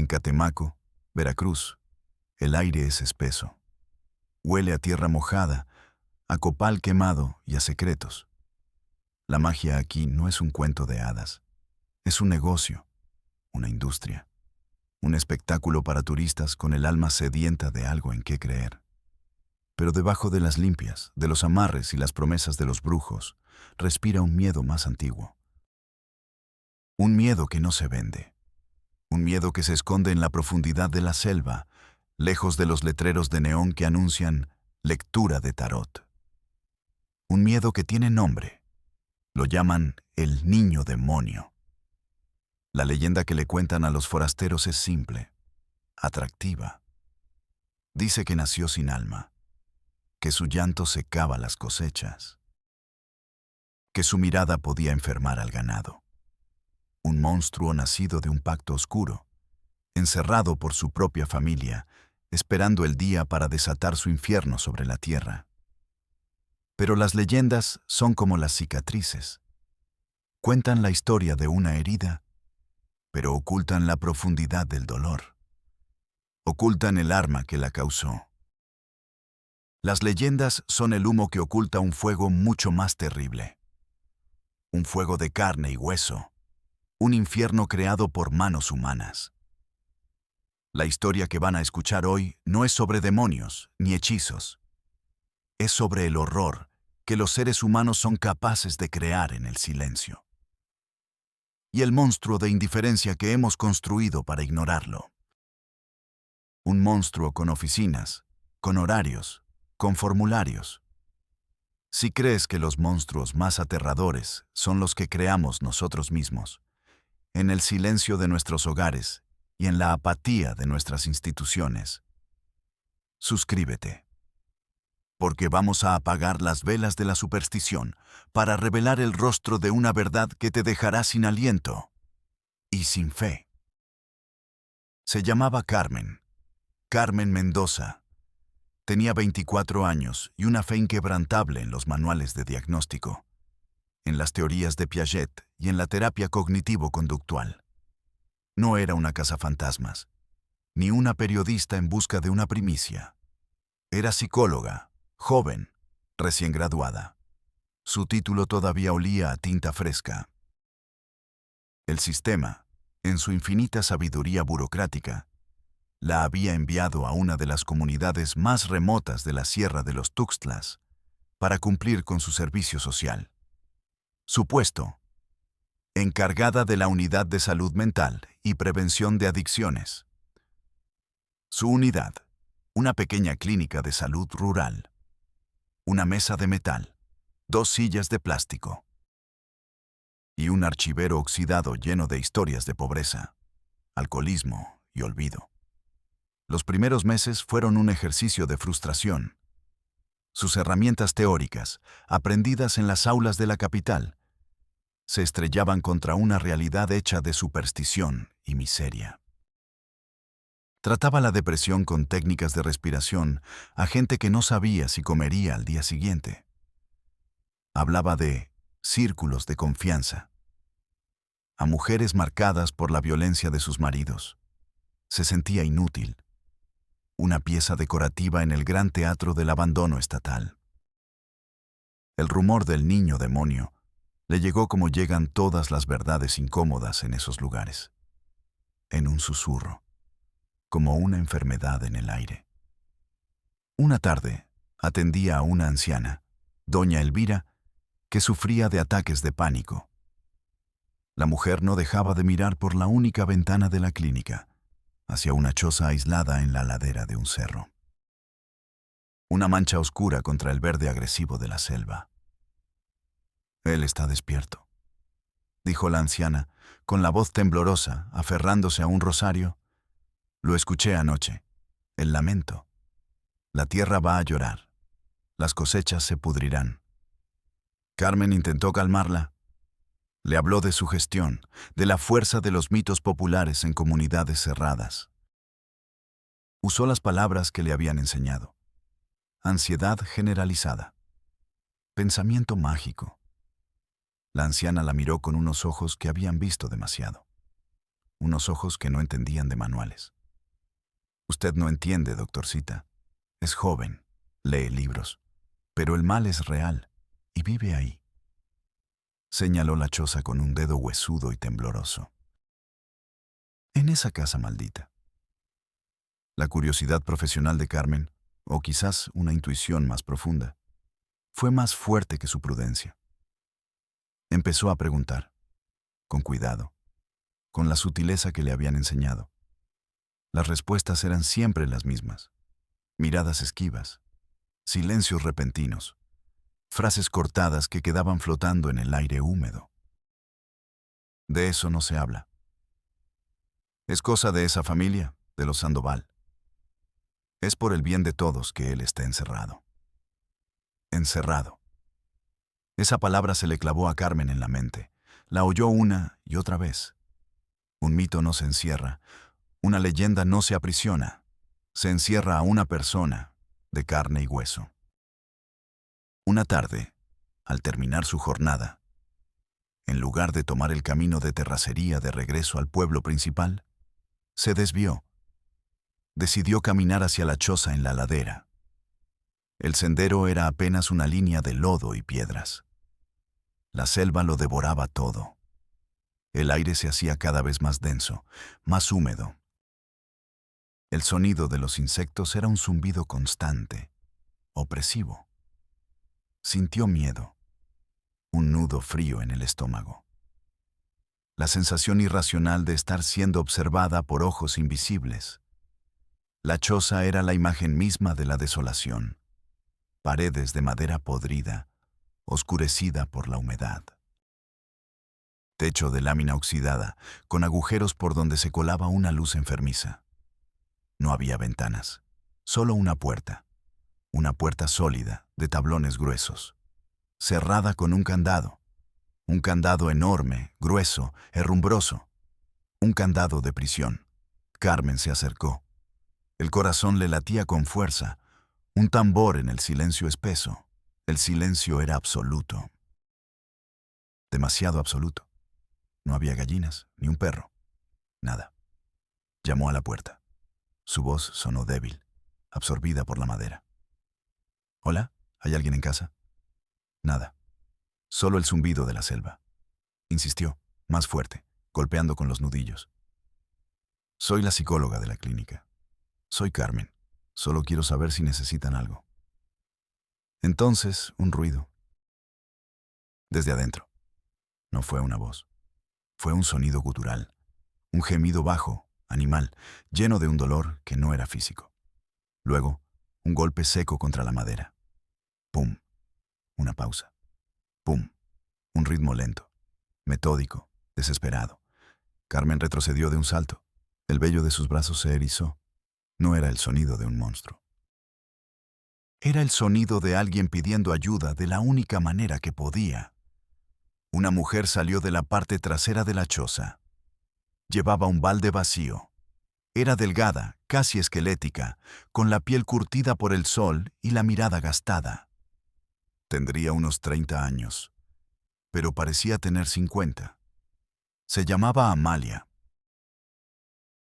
En Catemaco, Veracruz, el aire es espeso. Huele a tierra mojada, a copal quemado y a secretos. La magia aquí no es un cuento de hadas. Es un negocio, una industria, un espectáculo para turistas con el alma sedienta de algo en qué creer. Pero debajo de las limpias, de los amarres y las promesas de los brujos, respira un miedo más antiguo. Un miedo que no se vende. Un miedo que se esconde en la profundidad de la selva, lejos de los letreros de neón que anuncian lectura de tarot. Un miedo que tiene nombre. Lo llaman el niño demonio. La leyenda que le cuentan a los forasteros es simple, atractiva. Dice que nació sin alma, que su llanto secaba las cosechas, que su mirada podía enfermar al ganado. Un monstruo nacido de un pacto oscuro, encerrado por su propia familia, esperando el día para desatar su infierno sobre la tierra. Pero las leyendas son como las cicatrices. Cuentan la historia de una herida, pero ocultan la profundidad del dolor. Ocultan el arma que la causó. Las leyendas son el humo que oculta un fuego mucho más terrible. Un fuego de carne y hueso. Un infierno creado por manos humanas. La historia que van a escuchar hoy no es sobre demonios ni hechizos. Es sobre el horror que los seres humanos son capaces de crear en el silencio. Y el monstruo de indiferencia que hemos construido para ignorarlo. Un monstruo con oficinas, con horarios, con formularios. Si crees que los monstruos más aterradores son los que creamos nosotros mismos, en el silencio de nuestros hogares y en la apatía de nuestras instituciones, suscríbete. Porque vamos a apagar las velas de la superstición para revelar el rostro de una verdad que te dejará sin aliento y sin fe. Se llamaba Carmen, Carmen Mendoza. Tenía 24 años y una fe inquebrantable en los manuales de diagnóstico, en las teorías de Piaget y en la terapia cognitivo-conductual. No era una cazafantasmas, ni una periodista en busca de una primicia. Era psicóloga, joven, recién graduada. Su título todavía olía a tinta fresca. El sistema, en su infinita sabiduría burocrática, la había enviado a una de las comunidades más remotas de la Sierra de los Tuxtlas para cumplir con su servicio social. Su puesto, encargada de la Unidad de Salud Mental y Prevención de Adicciones. Su unidad, una pequeña clínica de salud rural. Una mesa de metal, 2 sillas de plástico y un archivero oxidado lleno de historias de pobreza, alcoholismo y olvido. Los primeros meses fueron un ejercicio de frustración. Sus herramientas teóricas, aprendidas en las aulas de la capital, se estrellaban contra una realidad hecha de superstición y miseria. Trataba la depresión con técnicas de respiración a gente que no sabía si comería al día siguiente. Hablaba de círculos de confianza. A mujeres marcadas por la violencia de sus maridos. Se sentía inútil. Una pieza decorativa en el gran teatro del abandono estatal. El rumor del niño demonio le llegó como llegan todas las verdades incómodas en esos lugares. En un susurro. Como una enfermedad en el aire. Una tarde, atendía a una anciana, doña Elvira, que sufría de ataques de pánico. La mujer no dejaba de mirar por la única ventana de la clínica, hacia una choza aislada en la ladera de un cerro. Una mancha oscura contra el verde agresivo de la selva. Él está despierto, dijo la anciana, con la voz temblorosa, aferrándose a un rosario. Lo escuché anoche, el lamento. La tierra va a llorar. Las cosechas se pudrirán. Carmen intentó calmarla. Le habló de su gestión, de la fuerza de los mitos populares en comunidades cerradas. Usó las palabras que le habían enseñado. Ansiedad generalizada. Pensamiento mágico. La anciana la miró con unos ojos que habían visto demasiado. unos ojos que no entendían de manuales. Usted no entiende, doctorcita. Es joven, lee libros, pero el mal es real y vive ahí. Señaló la choza con un dedo huesudo y tembloroso. En esa casa maldita. La curiosidad profesional de Carmen, o quizás una intuición más profunda, fue más fuerte que su prudencia. Empezó a preguntar, con cuidado, con la sutileza que le habían enseñado. Las respuestas eran siempre las mismas. Miradas esquivas, silencios repentinos, frases cortadas que quedaban flotando en el aire húmedo. De eso no se habla. Es cosa de esa familia, de los Sandoval. Es por el bien de todos que él está encerrado. Encerrado. Esa palabra se le clavó a Carmen en la mente. La oyó una y otra vez. Un mito no se encierra, una leyenda no se aprisiona, se encierra a una persona de carne y hueso. Una tarde, al terminar su jornada, en lugar de tomar el camino de terracería de regreso al pueblo principal, se desvió. Decidió caminar hacia la choza en la ladera. El sendero era apenas una línea de lodo y piedras. La selva lo devoraba todo. El aire se hacía cada vez más denso, más húmedo. El sonido de los insectos era un zumbido constante, opresivo. Sintió miedo, un nudo frío en el estómago. La sensación irracional de estar siendo observada por ojos invisibles. La choza era la imagen misma de la desolación. Paredes de madera podrida, oscurecida por la humedad. Techo de lámina oxidada, con agujeros por donde se colaba una luz enfermiza. No había ventanas, solo una puerta sólida, de tablones gruesos, cerrada con un candado enorme, grueso, herrumbroso, un candado de prisión. Carmen se acercó. El corazón le latía con fuerza, un tambor en el silencio espeso. El silencio era absoluto. Demasiado absoluto. No había gallinas, ni un perro. Nada. Llamó a la puerta. Su voz sonó débil, absorbida por la madera. «¿Hola? ¿Hay alguien en casa?» Nada. Solo el zumbido de la selva. Insistió, más fuerte, golpeando con los nudillos. «Soy la psicóloga de la clínica. Soy Carmen. Solo quiero saber si necesitan algo». Entonces, un ruido. Desde adentro. No fue una voz. Fue un sonido gutural. Un gemido bajo, animal, lleno de un dolor que no era físico. Luego, un golpe seco contra la madera. Pum. Una pausa. Pum. Un ritmo lento, metódico, desesperado. Carmen retrocedió de un salto. El vello de sus brazos se erizó. No era el sonido de un monstruo. Era el sonido de alguien pidiendo ayuda de la única manera que podía. Una mujer salió de la parte trasera de la choza. Llevaba un balde vacío. Era delgada, casi esquelética, con la piel curtida por el sol y la mirada gastada. Tendría unos 30 años, pero parecía tener 50. Se llamaba Amalia.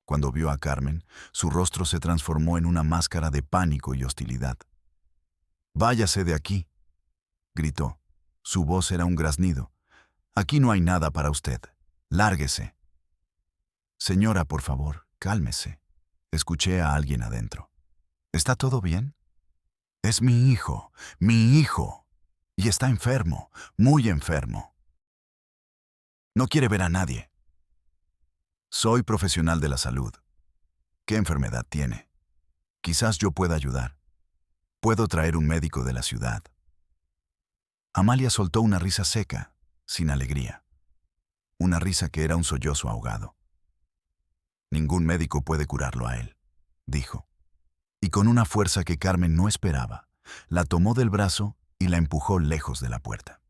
Cuando vio a Carmen, su rostro se transformó en una máscara de pánico y hostilidad. «Váyase de aquí», gritó. Su voz era un graznido. «Aquí no hay nada para usted. Lárguese». «Señora, por favor, cálmese», escuché a alguien adentro. «¿Está todo bien?» «Es mi hijo, y está enfermo, muy enfermo. No quiere ver a nadie». «Soy profesional de la salud. ¿Qué enfermedad tiene? Quizás yo pueda ayudar. Puedo traer un médico de la ciudad». Amalia soltó una risa seca, sin alegría. Una risa que era un sollozo ahogado. «Ningún médico puede curarlo a él», dijo. Y con una fuerza que Carmen no esperaba, la tomó del brazo y la empujó lejos de la puerta.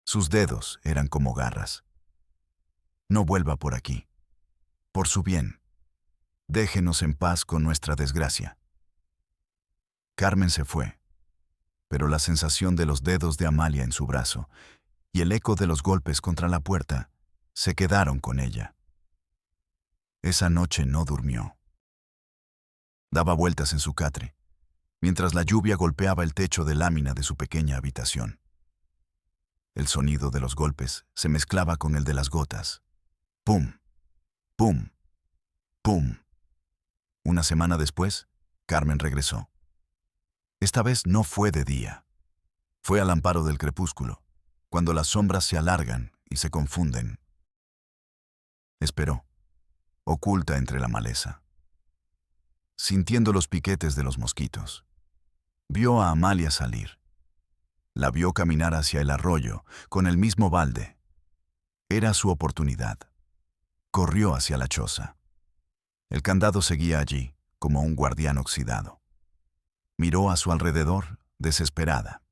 Sus dedos eran como garras. «No vuelva por aquí. Por su bien. Déjenos en paz con nuestra desgracia». Carmen se fue, pero la sensación de los dedos de Amalia en su brazo y el eco de los golpes contra la puerta se quedaron con ella. Esa noche no durmió. Daba vueltas en su catre, mientras la lluvia golpeaba el techo de lámina de su pequeña habitación. El sonido de los golpes se mezclaba con el de las gotas. ¡Pum! ¡Pum! ¡Pum! Una semana después, Carmen regresó. Esta vez no fue de día. Fue al amparo del crepúsculo, cuando las sombras se alargan y se confunden. Esperó, oculta entre la maleza, sintiendo los piquetes de los mosquitos. Vio a Amalia salir. La vio caminar hacia el arroyo con el mismo balde. Era su oportunidad. Corrió hacia la choza. El candado seguía allí, como un guardián oxidado. Miró a su alrededor, desesperada.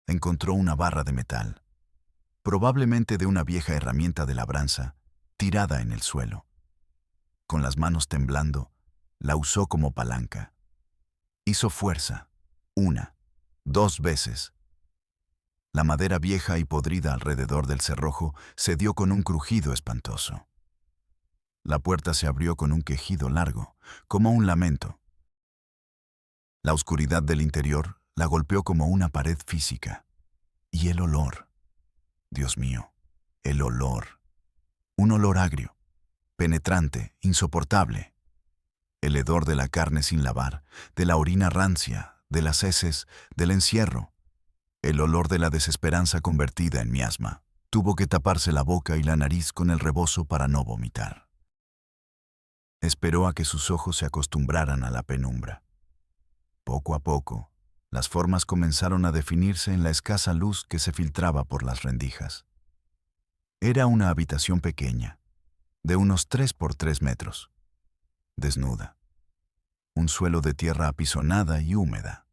Encontró una barra de metal, probablemente de una vieja herramienta de labranza, tirada en el suelo. Con las manos temblando, la usó como palanca. Hizo fuerza, 1, 2 veces. La madera vieja y podrida alrededor del cerrojo se dio con un crujido espantoso. La puerta se abrió con un quejido largo, como un lamento. La oscuridad del interior la golpeó como una pared física. Y el olor. Dios mío, el olor. Un olor agrio, penetrante, insoportable. El hedor de la carne sin lavar, de la orina rancia, de las heces, del encierro. El olor de la desesperanza convertida en miasma. Tuvo que taparse la boca y la nariz con el rebozo para no vomitar. Esperó a que sus ojos se acostumbraran a la penumbra. Poco a poco, las formas comenzaron a definirse en la escasa luz que se filtraba por las rendijas. Era una habitación pequeña, de unos 3 por 3 metros, desnuda. Un suelo de tierra apisonada y húmeda.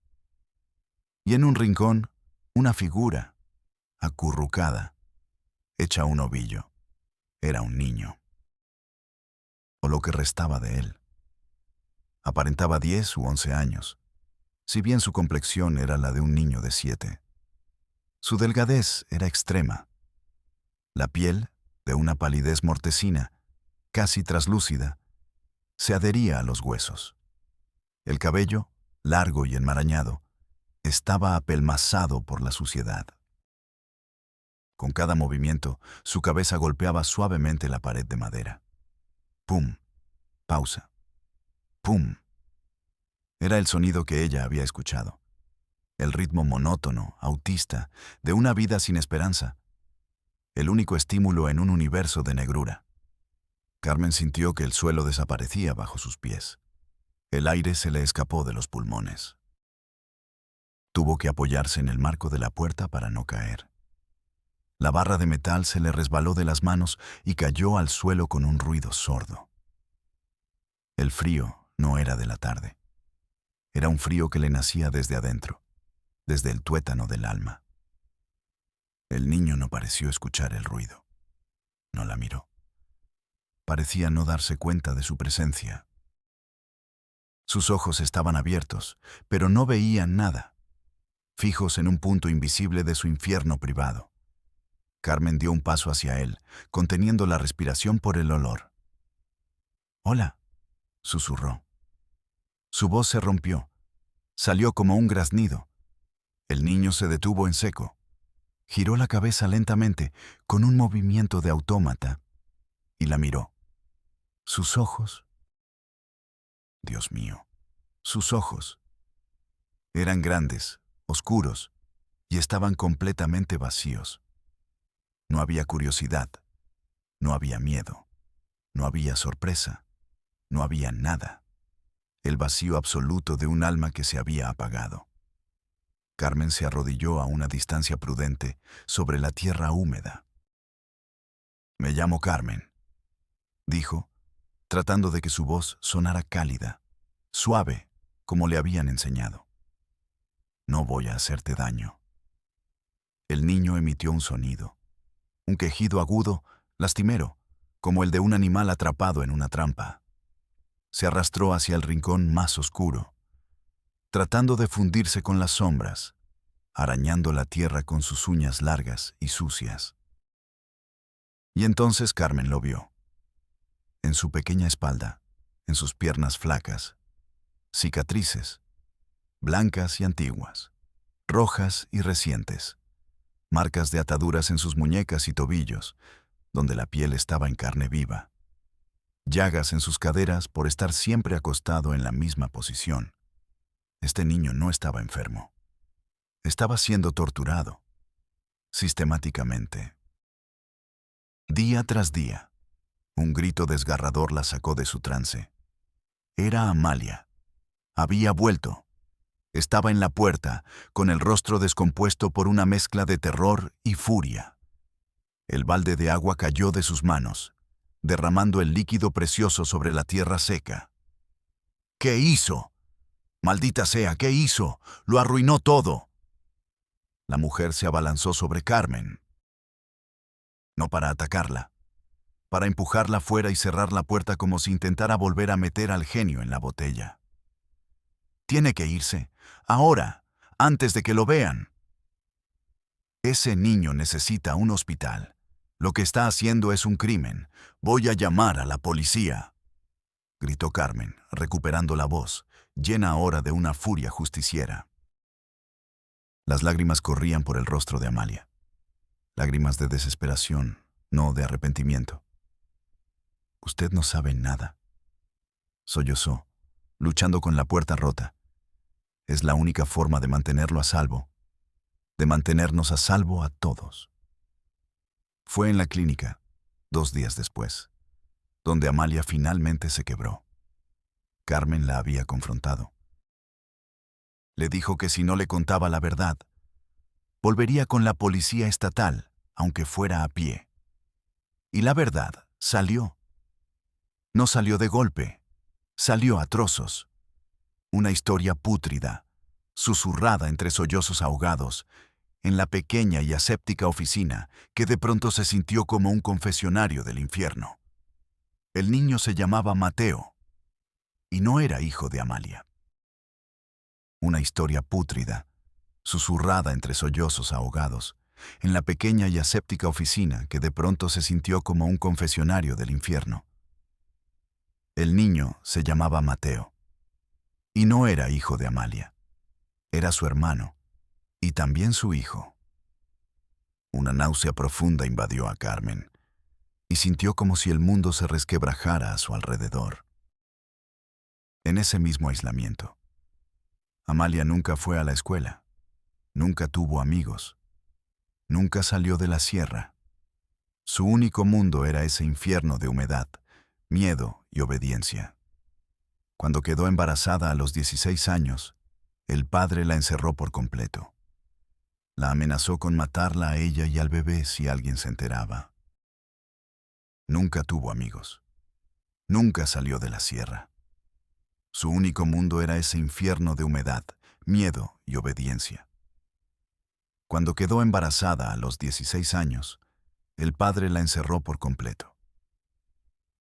Y en un rincón, una figura, acurrucada, hecha un ovillo. Era un niño. O lo que restaba de él. Aparentaba 10 u 11 años, si bien su complexión era la de un niño de 7. Su delgadez era extrema. La piel, de una palidez mortecina, casi traslúcida, se adhería a los huesos. El cabello, largo y enmarañado, estaba apelmazado por la suciedad. Con cada movimiento, su cabeza golpeaba suavemente la pared de madera. Pum, pausa. Pum. Era el sonido que ella había escuchado. El ritmo monótono, autista, de una vida sin esperanza. El único estímulo en un universo de negrura. Carmen sintió que el suelo desaparecía bajo sus pies. El aire se le escapó de los pulmones. Tuvo que apoyarse en el marco de la puerta para no caer. La barra de metal se le resbaló de las manos y cayó al suelo con un ruido sordo. El frío no era de la tarde. Era un frío que le nacía desde adentro, desde el tuétano del alma. El niño no pareció escuchar el ruido. No la miró. Parecía no darse cuenta de su presencia. Sus ojos estaban abiertos, pero no veían nada, fijos en un punto invisible de su infierno privado. Carmen dio un paso hacia él, conteniendo la respiración por el olor. «Hola», susurró. Su voz se rompió. Salió como un graznido. El niño se detuvo en seco. Giró la cabeza lentamente, con un movimiento de autómata, y la miró. Sus ojos. Dios mío, sus ojos. Eran grandes, oscuros, y estaban completamente vacíos. No había curiosidad, no había miedo, no había sorpresa, no había nada. El vacío absoluto de un alma que se había apagado. Carmen se arrodilló a una distancia prudente sobre la tierra húmeda. «Me llamo Carmen», dijo, tratando de que su voz sonara cálida, suave, como le habían enseñado. «No voy a hacerte daño». El niño emitió un sonido, un quejido agudo, lastimero, como el de un animal atrapado en una trampa. Se arrastró hacia el rincón más oscuro, tratando de fundirse con las sombras, arañando la tierra con sus uñas largas y sucias. Y entonces Carmen lo vio. En su pequeña espalda, en sus piernas flacas, cicatrices, blancas y antiguas, rojas y recientes, marcas de ataduras en sus muñecas y tobillos, donde la piel estaba en carne viva, llagas en sus caderas por estar siempre acostado en la misma posición. Este niño no estaba enfermo. Estaba siendo torturado, sistemáticamente. Día tras día, un grito desgarrador la sacó de su trance. Era Amalia. Había vuelto. Estaba en la puerta, con el rostro descompuesto por una mezcla de terror y furia. El balde de agua cayó de sus manos, derramando el líquido precioso sobre la tierra seca. ¿Qué hizo? Maldita sea, ¿qué hizo? Lo arruinó todo. La mujer se abalanzó sobre Carmen. No para atacarla, para empujarla fuera y cerrar la puerta como si intentara volver a meter al genio en la botella. Tiene que irse, ahora, antes de que lo vean. Ese niño necesita un hospital. Lo que está haciendo es un crimen. Voy a llamar a la policía, gritó Carmen, recuperando la voz, llena ahora de una furia justiciera. Las lágrimas corrían por el rostro de Amalia. Lágrimas de desesperación, no de arrepentimiento. Usted no sabe nada, sollozó, luchando con la puerta rota. Es la única forma de mantenerlo a salvo, de mantenernos a salvo a todos. Fue en la clínica, 2 días después, donde Amalia finalmente se quebró. Carmen la había confrontado. Le dijo que si no le contaba la verdad, volvería con la policía estatal, aunque fuera a pie. Y la verdad salió. No salió de golpe, salió a trozos. Una historia pútrida, susurrada entre sollozos ahogados, en la pequeña y aséptica oficina que de pronto se sintió como un confesionario del infierno. El niño se llamaba Mateo, y no era hijo de Amalia. Una historia pútrida, susurrada entre sollozos ahogados, en la pequeña y aséptica oficina que de pronto se sintió como un confesionario del infierno. El niño se llamaba Mateo, y no era hijo de Amalia. Era su hermano, y también su hijo. Una náusea profunda invadió a Carmen, y sintió como si el mundo se resquebrajara a su alrededor. En ese mismo aislamiento, Amalia nunca fue a la escuela, nunca tuvo amigos, nunca salió de la sierra. Su único mundo era ese infierno de humedad, miedo y obediencia. Cuando quedó embarazada a los 16 años, el padre la encerró por completo. La amenazó con matarla a ella y al bebé si alguien se enteraba. Nunca tuvo amigos. Nunca salió de la sierra. Su único mundo era ese infierno de humedad, miedo y obediencia. Cuando quedó embarazada a los 16 años, el padre la encerró por completo.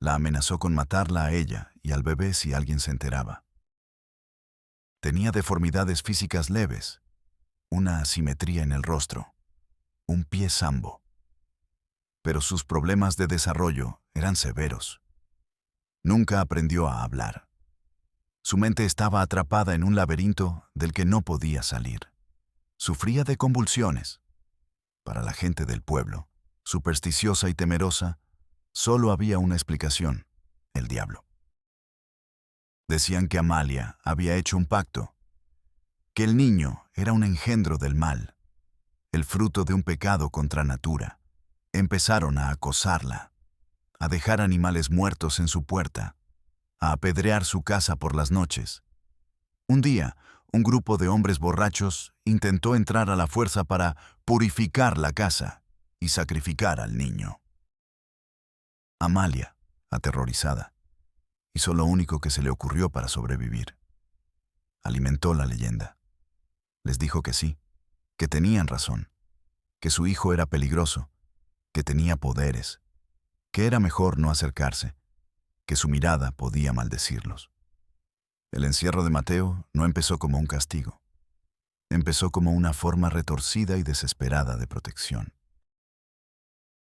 La amenazó con matarla a ella y al bebé si alguien se enteraba. Tenía deformidades físicas leves, una asimetría en el rostro, un pie zambo. Pero sus problemas de desarrollo eran severos. Nunca aprendió a hablar. Su mente estaba atrapada en un laberinto del que no podía salir. Sufría de convulsiones. Para la gente del pueblo, supersticiosa y temerosa, solo había una explicación: el diablo. Decían que Amalia había hecho un pacto, que el niño era un engendro del mal, el fruto de un pecado contra natura. Empezaron a acosarla, a dejar animales muertos en su puerta, a apedrear su casa por las noches. Un día, un grupo de hombres borrachos intentó entrar a la fuerza para purificar la casa y sacrificar al niño. Amalia, aterrorizada, hizo lo único que se le ocurrió para sobrevivir. Alimentó la leyenda. Les dijo que sí, que tenían razón, que su hijo era peligroso, que tenía poderes, que era mejor no acercarse, que su mirada podía maldecirlos. El encierro de Mateo no empezó como un castigo. Empezó como una forma retorcida y desesperada de protección.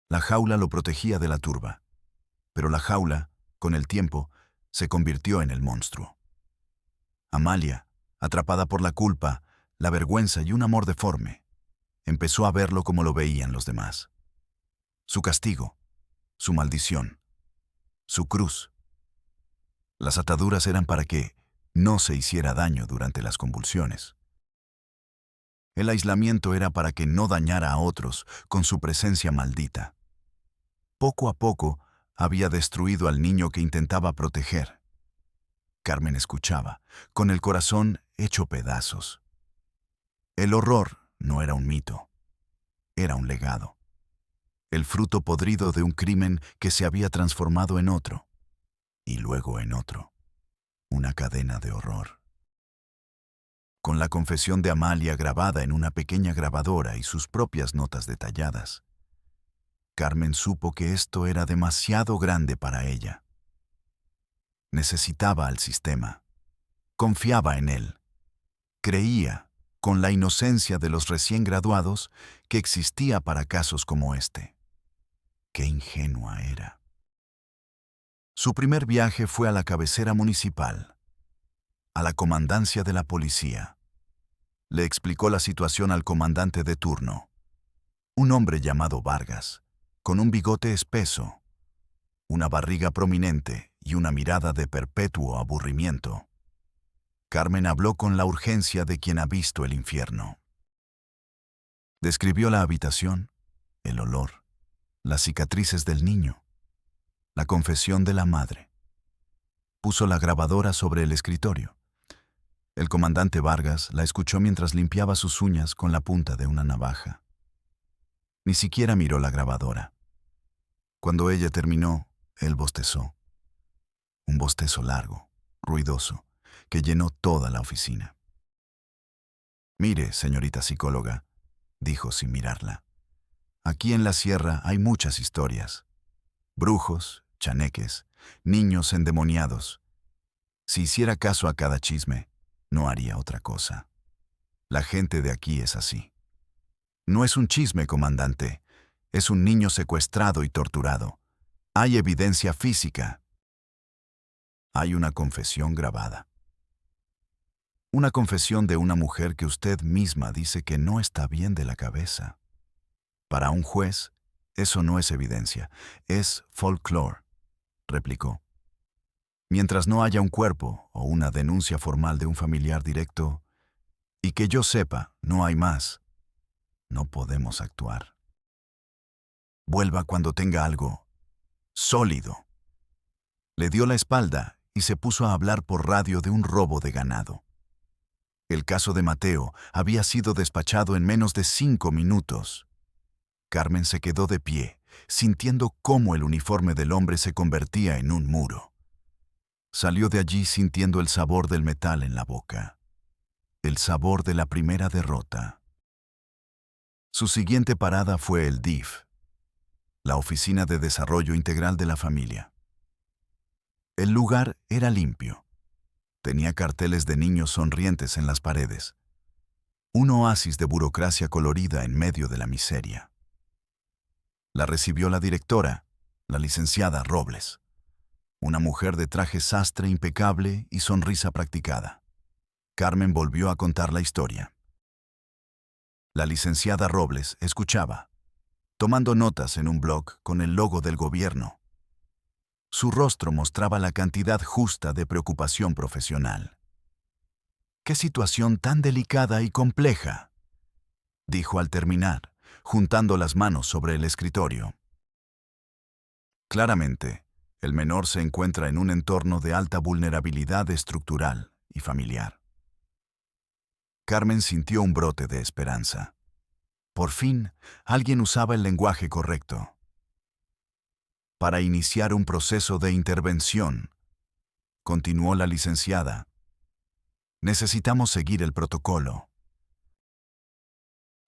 La jaula lo protegía de la turba, pero la jaula con el tiempo, se convirtió en el monstruo. Amalia, atrapada por la culpa, la vergüenza y un amor deforme, empezó a verlo como lo veían los demás. Su castigo, su maldición, su cruz. Las ataduras eran para que no se hiciera daño durante las convulsiones. El aislamiento era para que no dañara a otros con su presencia maldita. Poco a poco había destruido al niño que intentaba proteger. Carmen escuchaba, con el corazón hecho pedazos. El horror no era un mito, era un legado. El fruto podrido de un crimen que se había transformado en otro, y luego en otro. Una cadena de horror. Con la confesión de Amalia grabada en una pequeña grabadora y sus propias notas detalladas, Carmen supo que esto era demasiado grande para ella. Necesitaba al sistema. Confiaba en él. Creía, con la inocencia de los recién graduados, que existía para casos como este. Qué ingenua era. Su primer viaje fue a la cabecera municipal, a la comandancia de la policía. Le explicó la situación al comandante de turno, un hombre llamado Vargas, con un bigote espeso, una barriga prominente y una mirada de perpetuo aburrimiento. Carmen habló con la urgencia de quien ha visto el infierno. Describió la habitación, el olor, las cicatrices del niño, la confesión de la madre. Puso la grabadora sobre el escritorio. El comandante Vargas la escuchó mientras limpiaba sus uñas con la punta de una navaja. Ni siquiera miró la grabadora. Cuando ella terminó, él bostezó. Un bostezo largo, ruidoso, que llenó toda la oficina. «Mire, señorita psicóloga», dijo sin mirarla. «Aquí en la sierra hay muchas historias. Brujos, chaneques, niños endemoniados. Si hiciera caso a cada chisme, no haría otra cosa. La gente de aquí es así. No es un chisme, comandante. Es un niño secuestrado y torturado. Hay evidencia física. Hay una confesión grabada. Una confesión de una mujer que usted misma dice que no está bien de la cabeza. Para un juez, eso no es evidencia, es folclore», replicó. «Mientras no haya un cuerpo o una denuncia formal de un familiar directo, y que yo sepa, no hay más, no podemos actuar. Vuelva cuando tenga algo sólido». Le dio la espalda y se puso a hablar por radio de un robo de ganado. El caso de Mateo había sido despachado en menos de 5 minutos. Carmen se quedó de pie, sintiendo cómo el uniforme del hombre se convertía en un muro. Salió de allí sintiendo el sabor del metal en la boca, el sabor de la primera derrota. Su siguiente parada fue el DIF, la Oficina de Desarrollo Integral de la Familia. El lugar era limpio. Tenía carteles de niños sonrientes en las paredes. Un oasis de burocracia colorida en medio de la miseria. La recibió la directora, la licenciada Robles. Una mujer de traje sastre impecable y sonrisa practicada. Carmen volvió a contar la historia. La licenciada Robles escuchaba, tomando notas en un blog con el logo del gobierno. Su rostro mostraba la cantidad justa de preocupación profesional. «¡Qué situación tan delicada y compleja!», dijo al terminar, juntando las manos sobre el escritorio. Claramente, el menor se encuentra en un entorno de alta vulnerabilidad estructural y familiar. Carmen sintió un brote de esperanza. Por fin, alguien usaba el lenguaje correcto. «Para iniciar un proceso de intervención», continuó la licenciada, «necesitamos seguir el protocolo.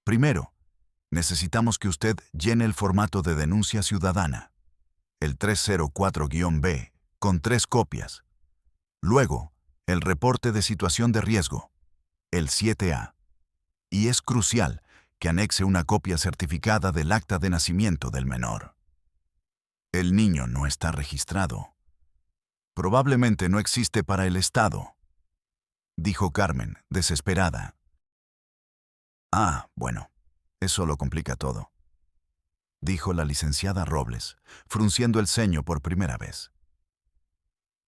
Primero, necesitamos que usted llene el formato de denuncia ciudadana, el 304-B, con 3 copias. Luego, el reporte de situación de riesgo, el 7A. Y es crucial que anexe una copia certificada del acta de nacimiento del menor. El niño no está registrado. Probablemente no existe para el Estado, dijo Carmen, desesperada. Ah, bueno, eso lo complica todo, dijo la licenciada Robles, frunciendo el ceño por primera vez.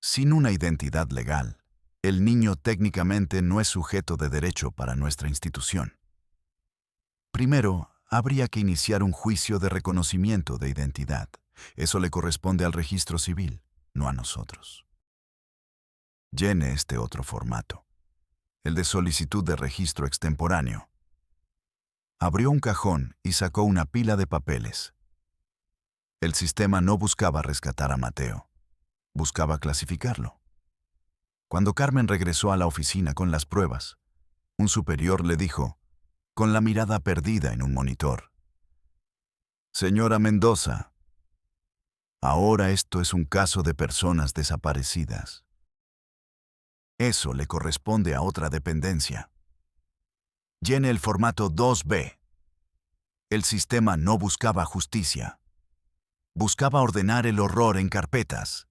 Sin una identidad legal, el niño técnicamente no es sujeto de derecho para nuestra institución. Primero, habría que iniciar un juicio de reconocimiento de identidad. Eso le corresponde al registro civil, no a nosotros. Llene este otro formato, el de solicitud de registro extemporáneo. Abrió un cajón y sacó una pila de papeles. El sistema no buscaba rescatar a Mateo, buscaba clasificarlo. Cuando Carmen regresó a la oficina con las pruebas, un superior le dijo, con la mirada perdida en un monitor: Señora Mendoza, ahora esto es un caso de personas desaparecidas. Eso le corresponde a otra dependencia. Llene el formato 2B. El sistema no buscaba justicia. Buscaba ordenar el horror en carpetas,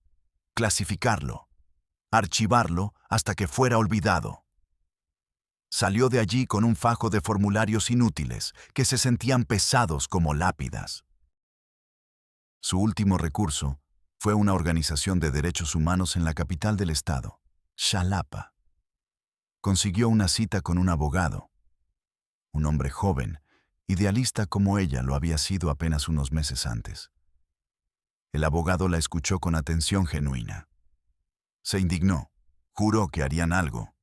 clasificarlo, archivarlo hasta que fuera olvidado. Salió de allí con un fajo de formularios inútiles que se sentían pesados como lápidas. Su último recurso fue una organización de derechos humanos en la capital del estado, Xalapa. Consiguió una cita con un abogado, un hombre joven, idealista como ella lo había sido apenas unos meses antes. El abogado la escuchó con atención genuina. Se indignó, juró que harían algo.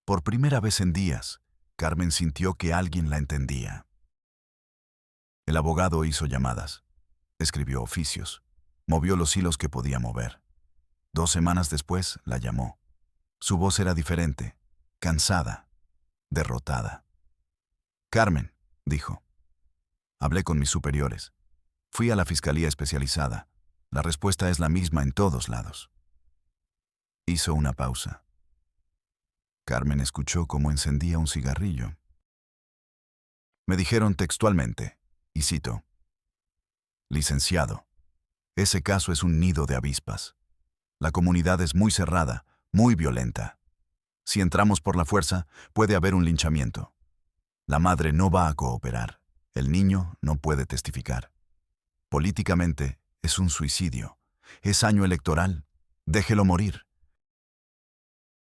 Por primera vez en días, Carmen sintió que alguien la entendía. El abogado hizo llamadas, escribió oficios, movió los hilos que podía mover. 2 semanas después la llamó. Su voz era diferente, cansada, derrotada. Carmen, dijo. Hablé con mis superiores. Fui a la fiscalía especializada. La respuesta es la misma en todos lados. Hizo una pausa. Carmen escuchó cómo encendía un cigarrillo. Me dijeron textualmente, y cito: Licenciado, ese caso es un nido de avispas. La comunidad es muy cerrada, muy violenta. Si entramos por la fuerza, puede haber un linchamiento. La madre no va a cooperar. El niño no puede testificar. Políticamente, es un suicidio. Es año electoral. Déjelo morir.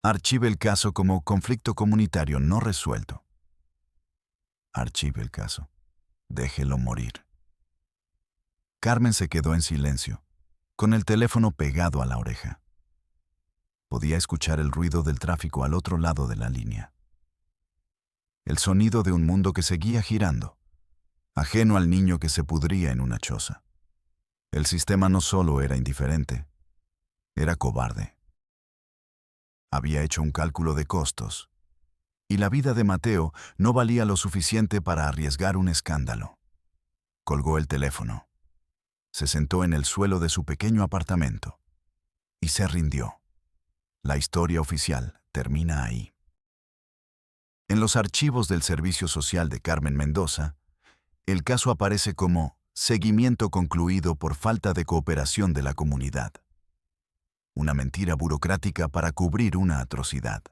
Archive el caso como conflicto comunitario no resuelto. Archive el caso. Déjelo morir. Carmen se quedó en silencio, con el teléfono pegado a la oreja. Podía escuchar el ruido del tráfico al otro lado de la línea. El sonido de un mundo que seguía girando, ajeno al niño que se pudría en una choza. El sistema no solo era indiferente, era cobarde. Había hecho un cálculo de costos, y la vida de Mateo no valía lo suficiente para arriesgar un escándalo. Colgó el teléfono, se sentó en el suelo de su pequeño apartamento y se rindió. La historia oficial termina ahí. En los archivos del Servicio Social de Carmen Mendoza, el caso aparece como seguimiento concluido por falta de cooperación de la comunidad. Una mentira burocrática para cubrir una atrocidad.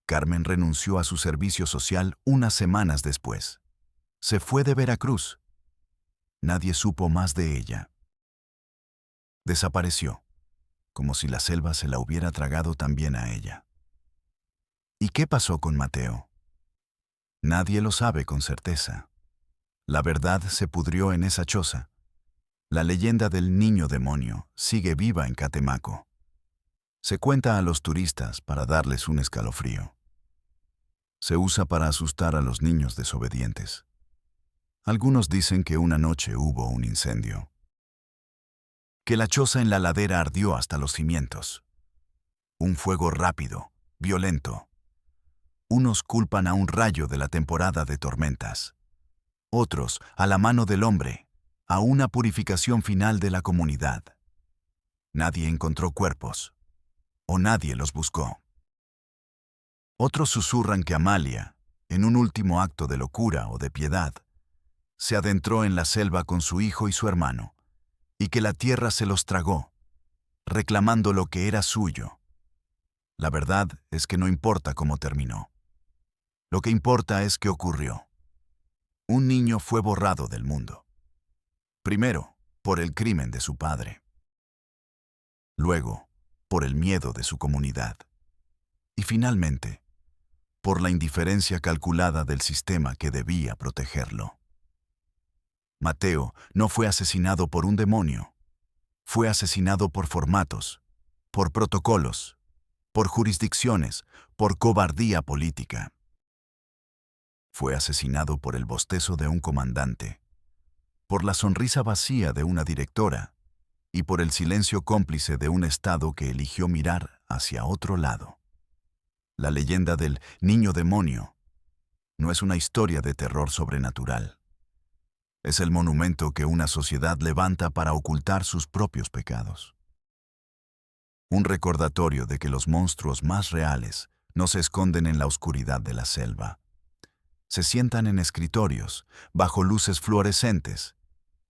Carmen renunció a su servicio social unas semanas después. Se fue de Veracruz. Nadie supo más de ella. Desapareció, como si la selva se la hubiera tragado también a ella. ¿Y qué pasó con Mateo? Nadie lo sabe con certeza. La verdad se pudrió en esa choza. La leyenda del niño demonio sigue viva en Catemaco. Se cuenta a los turistas para darles un escalofrío. Se usa para asustar a los niños desobedientes. Algunos dicen que una noche hubo un incendio. Que la choza en la ladera ardió hasta los cimientos. Un fuego rápido, violento. Unos culpan a un rayo de la temporada de tormentas. Otros a la mano del hombre, a una purificación final de la comunidad. Nadie encontró cuerpos, o nadie los buscó. Otros susurran que Amalia, en un último acto de locura o de piedad, se adentró en la selva con su hijo y su hermano, y que la tierra se los tragó, reclamando lo que era suyo. La verdad es que no importa cómo terminó. Lo que importa es qué ocurrió. Un niño fue borrado del mundo. Primero, por el crimen de su padre. Luego, por el miedo de su comunidad. Y finalmente, por la indiferencia calculada del sistema que debía protegerlo. Mateo no fue asesinado por un demonio. Fue asesinado por formatos, por protocolos, por jurisdicciones, por cobardía política. Fue asesinado por el bostezo de un comandante, por la sonrisa vacía de una directora y por el silencio cómplice de un Estado que eligió mirar hacia otro lado. La leyenda del niño demonio no es una historia de terror sobrenatural. Es el monumento que una sociedad levanta para ocultar sus propios pecados. Un recordatorio de que los monstruos más reales no se esconden en la oscuridad de la selva. Se sientan en escritorios, bajo luces fluorescentes,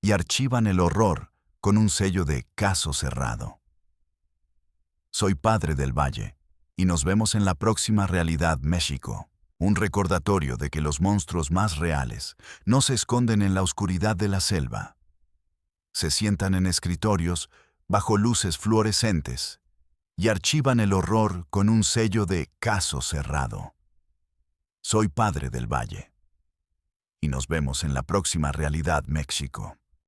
y archivan el horror con un sello de caso cerrado. Soy Padre del Valle, y nos vemos en la próxima Realidad México. Un recordatorio de que los monstruos más reales no se esconden en la oscuridad de la selva. Se sientan en escritorios, bajo luces fluorescentes, y archivan el horror con un sello de caso cerrado. Soy Padre del Valle. Y nos vemos en la próxima Realidad México.